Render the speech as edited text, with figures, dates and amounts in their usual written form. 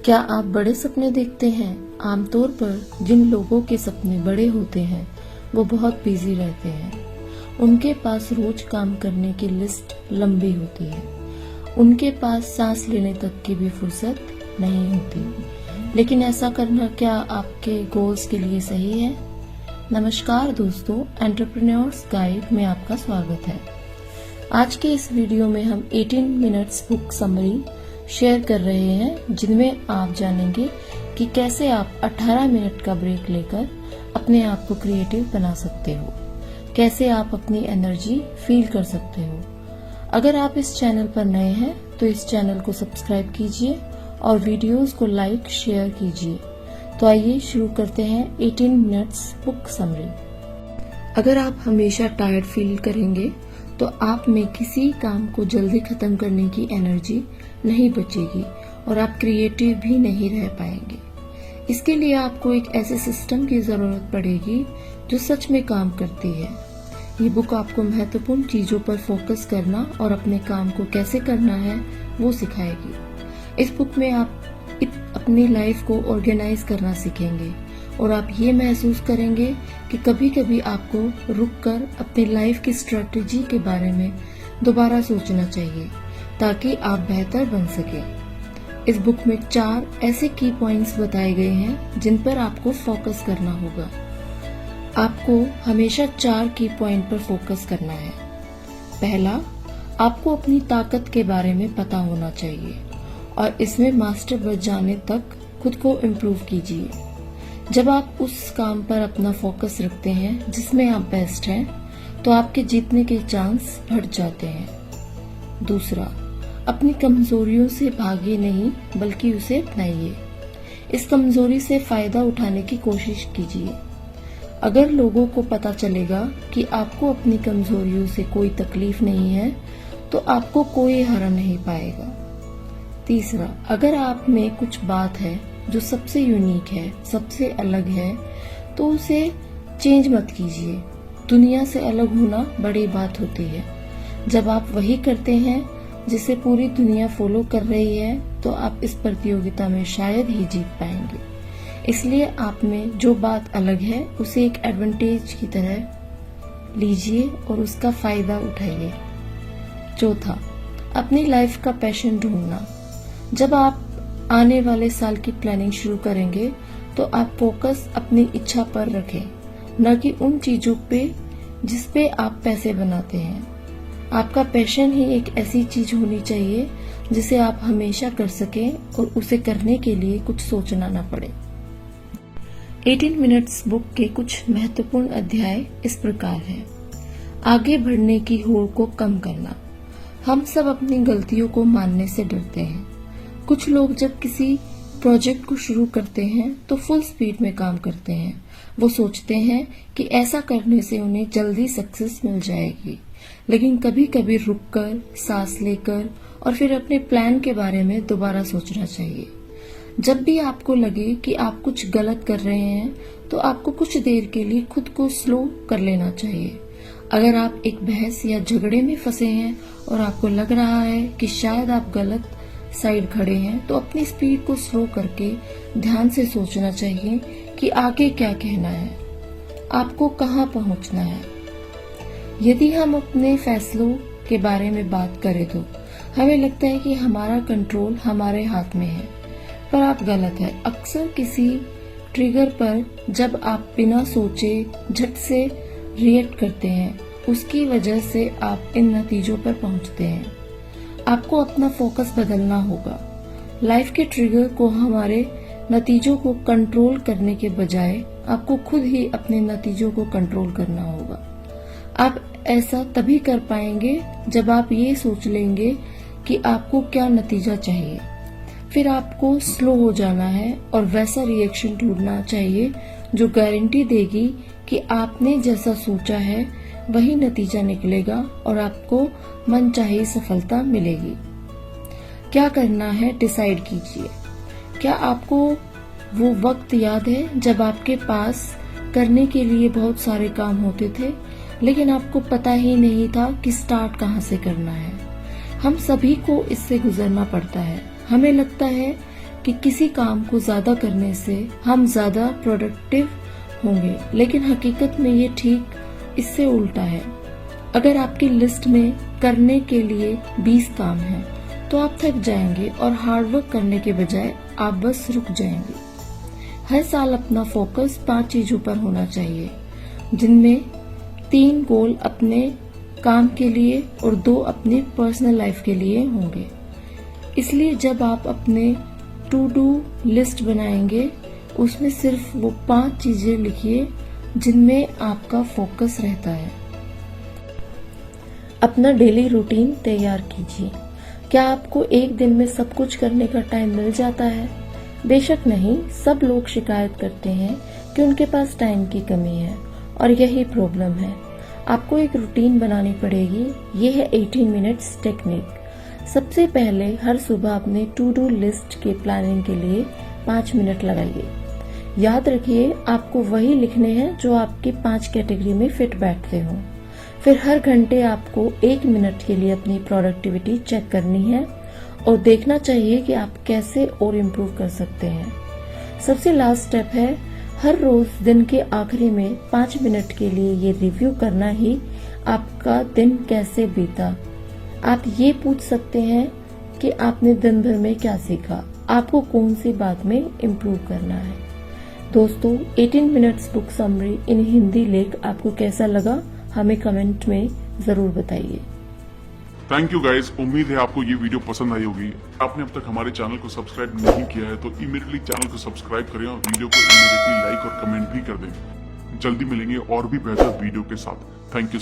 क्या आप बड़े सपने देखते हैं? आमतौर पर जिन लोगों के सपने बड़े होते हैं वो बहुत बिजी रहते हैं। उनके पास रोज काम करने की लिस्ट लंबी होती है। उनके पास सांस लेने तक की भी फुर्सत नहीं होती। लेकिन ऐसा करना क्या आपके गोल्स के लिए सही है? नमस्कार दोस्तों, एंटरप्रेन्योर्स गाइड में आपका स्वागत है। आज के इस वीडियो में हम 18 मिनट्स बुक समरी शेयर कर रहे हैं, जिनमें आप जानेंगे कि कैसे आप 18 मिनट का ब्रेक लेकर अपने आप को क्रिएटिव बना सकते हो, कैसे आप अपनी एनर्जी फील कर सकते हो। अगर आप इस चैनल पर नए हैं तो इस चैनल को सब्सक्राइब कीजिए और वीडियोस को लाइक शेयर कीजिए। तो आइए शुरू करते हैं 18 मिनट्स बुक समरी। अगर आप हमेशा टायर्ड फील करेंगे तो आप में किसी काम को जल्दी खत्म करने की एनर्जी नहीं बचेगी और आप क्रिएटिव भी नहीं रह पाएंगे। इसके लिए आपको एक ऐसे सिस्टम की जरूरत पड़ेगी जो सच में काम करती है। ये बुक आपको महत्वपूर्ण चीजों पर फोकस करना और अपने काम को कैसे करना है वो सिखाएगी। इस बुक में आप अपनी लाइफ को ऑर्गेनाइज करना सीखेंगे और आप ये महसूस करेंगे कि कभी कभी आपको रुककर अपनी लाइफ की स्ट्रेटेजी के बारे में दोबारा सोचना चाहिए ताकि आप बेहतर बन सके। इस बुक में 4 ऐसे की पॉइंट्स बताए गए हैं जिन पर आपको फोकस करना होगा। आपको हमेशा 4 की पॉइंट पर फोकस करना है। पहला, आपको अपनी ताकत के बारे में पता होना चाहिए और इसमें मास्टर बन जाने तक खुद को इम्प्रूव कीजिए। जब आप उस काम पर अपना फोकस रखते हैं जिसमें आप बेस्ट हैं, तो आपके जीतने के चांस बढ़ जाते हैं। दूसरा, अपनी कमजोरियों से भागिए नहीं बल्कि उसे अपनाइए। इस कमजोरी से फायदा उठाने की कोशिश कीजिए। अगर लोगों को पता चलेगा कि आपको अपनी कमजोरियों से कोई तकलीफ नहीं है तो आपको कोई हरा नहीं पाएगा। तीसरा, अगर आप में कुछ बात है जो सबसे यूनिक है, सबसे अलग है, तो उसे चेंज मत कीजिए। दुनिया से अलग होना बड़ी बात होती है। जब आप वही करते हैं जिसे पूरी दुनिया फॉलो कर रही है तो आप इस प्रतियोगिता में शायद ही जीत पाएंगे। इसलिए आप में जो बात अलग है उसे एक एडवांटेज की तरह लीजिए और उसका फायदा उठाइए। चौथा, अपनी लाइफ का पैशन ढूंढना। जब आप आने वाले साल की प्लानिंग शुरू करेंगे तो आप फोकस अपनी इच्छा पर रखें, न कि उन चीजों पे जिस पे आप पैसे बनाते हैं। आपका पैशन ही एक ऐसी चीज होनी चाहिए जिसे आप हमेशा कर सकें और उसे करने के लिए कुछ सोचना न पड़े। 18 मिनट्स बुक के कुछ महत्वपूर्ण अध्याय इस प्रकार हैं। आगे बढ़ने की होड़ को कम करना। हम सब अपनी गलतियों को मानने से डरते हैं। कुछ लोग जब किसी प्रोजेक्ट को शुरू करते हैं तो फुल स्पीड में काम करते हैं। वो सोचते हैं कि ऐसा करने से उन्हें जल्दी सक्सेस मिल जाएगी। लेकिन कभी कभी रुककर, सांस लेकर और फिर अपने प्लान के बारे में दोबारा सोचना चाहिए। जब भी आपको लगे कि आप कुछ गलत कर रहे हैं तो आपको कुछ देर के लिए खुद को स्लो कर लेना चाहिए। अगर आप एक बहस या झगड़े में फंसे हैं और आपको लग रहा है कि शायद आप गलत साइड खड़े हैं, तो अपनी स्पीड को स्लो करके ध्यान से सोचना चाहिए कि आगे क्या कहना है, आपको कहाँ पहुँचना है। यदि हम अपने फैसलों के बारे में बात करें तो हमें लगता है कि हमारा कंट्रोल हमारे हाथ में है, पर आप गलत है। अक्सर किसी ट्रिगर पर जब आप बिना सोचे झट से रिएक्ट करते हैं, उसकी वजह से आप इन नतीजों पर पहुँचते हैं। आपको अपना फोकस बदलना होगा। लाइफ के ट्रिगर को हमारे नतीजों को कंट्रोल करने के बजाय आपको खुद ही अपने नतीजों को कंट्रोल करना होगा। आप ऐसा तभी कर पाएंगे जब आप ये सोच लेंगे कि आपको क्या नतीजा चाहिए। फिर आपको स्लो हो जाना है और वैसा रिएक्शन ढूंढना चाहिए जो गारंटी देगी कि आपने जैसा सोचा है वही नतीजा निकलेगा और आपको मनचाही सफलता मिलेगी। क्या करना है डिसाइड कीजिए। क्या आपको वो वक्त याद है जब आपके पास करने के लिए बहुत सारे काम होते थे लेकिन आपको पता ही नहीं था कि स्टार्ट कहाँ से करना है? हम सभी को इससे गुजरना पड़ता है। हमें लगता है कि किसी काम को ज्यादा करने से हम ज्यादा प्रोडक्टिव होंगे, लेकिन हकीकत में ये ठीक इससे उल्टा है। अगर आपकी लिस्ट में करने के लिए 20 काम हैं, तो आप थक जाएंगे और हार्डवर्क करने के बजाय आप बस रुक जाएंगे। हर साल अपना फोकस 5 चीजों पर होना चाहिए, जिनमें 3 गोल अपने काम के लिए और 2 अपने पर्सनल लाइफ के लिए होंगे। इसलिए जब आप अपने टू डू लिस्ट बनाएंगे, उसमें सिर्फ वो 5 चीजें लिखिए जिनमें आपका फोकस रहता है। अपना डेली रूटीन तैयार कीजिए। क्या आपको एक दिन में सब कुछ करने का टाइम मिल जाता है? बेशक नहीं। सब लोग शिकायत करते हैं कि उनके पास टाइम की कमी है, और यही प्रॉब्लम है। आपको एक रूटीन बनानी पड़ेगी। ये है 18 मिनट्स टेक्निक। सबसे पहले हर सुबह अपने टू डू लिस्ट के प्लानिंग के लिए 5 मिनट लगाइए। याद रखिए, आपको वही लिखने हैं जो आपकी 5 कैटेगरी में फिट बैठते हों। फिर हर घंटे आपको 1 मिनट के लिए अपनी प्रोडक्टिविटी चेक करनी है और देखना चाहिए कि आप कैसे और इम्प्रूव कर सकते हैं। सबसे लास्ट स्टेप है, हर रोज दिन के आखिरी में 5 मिनट के लिए ये रिव्यू करना ही आपका दिन कैसे बीता। आप ये पूछ सकते हैं कि आपने दिन भर में क्या सीखा, आपको कौन सी बात में इम्प्रूव करना है। दोस्तों, 18 मिनट्स बुक समरी इन हिंदी लेख आपको कैसा लगा, हमें कमेंट में जरूर बताइए। Thank you guys. उम्मीद है आपको ये वीडियो पसंद आई होगी। आपने अब तक हमारे चैनल को सब्सक्राइब नहीं किया है तो इमीडिएटली चैनल को सब्सक्राइब करें और वीडियो को इमीडिएटली लाइक और कमेंट भी कर दें। जल्दी मिलेंगे और भी बेहतर वीडियो के साथ। Thank you.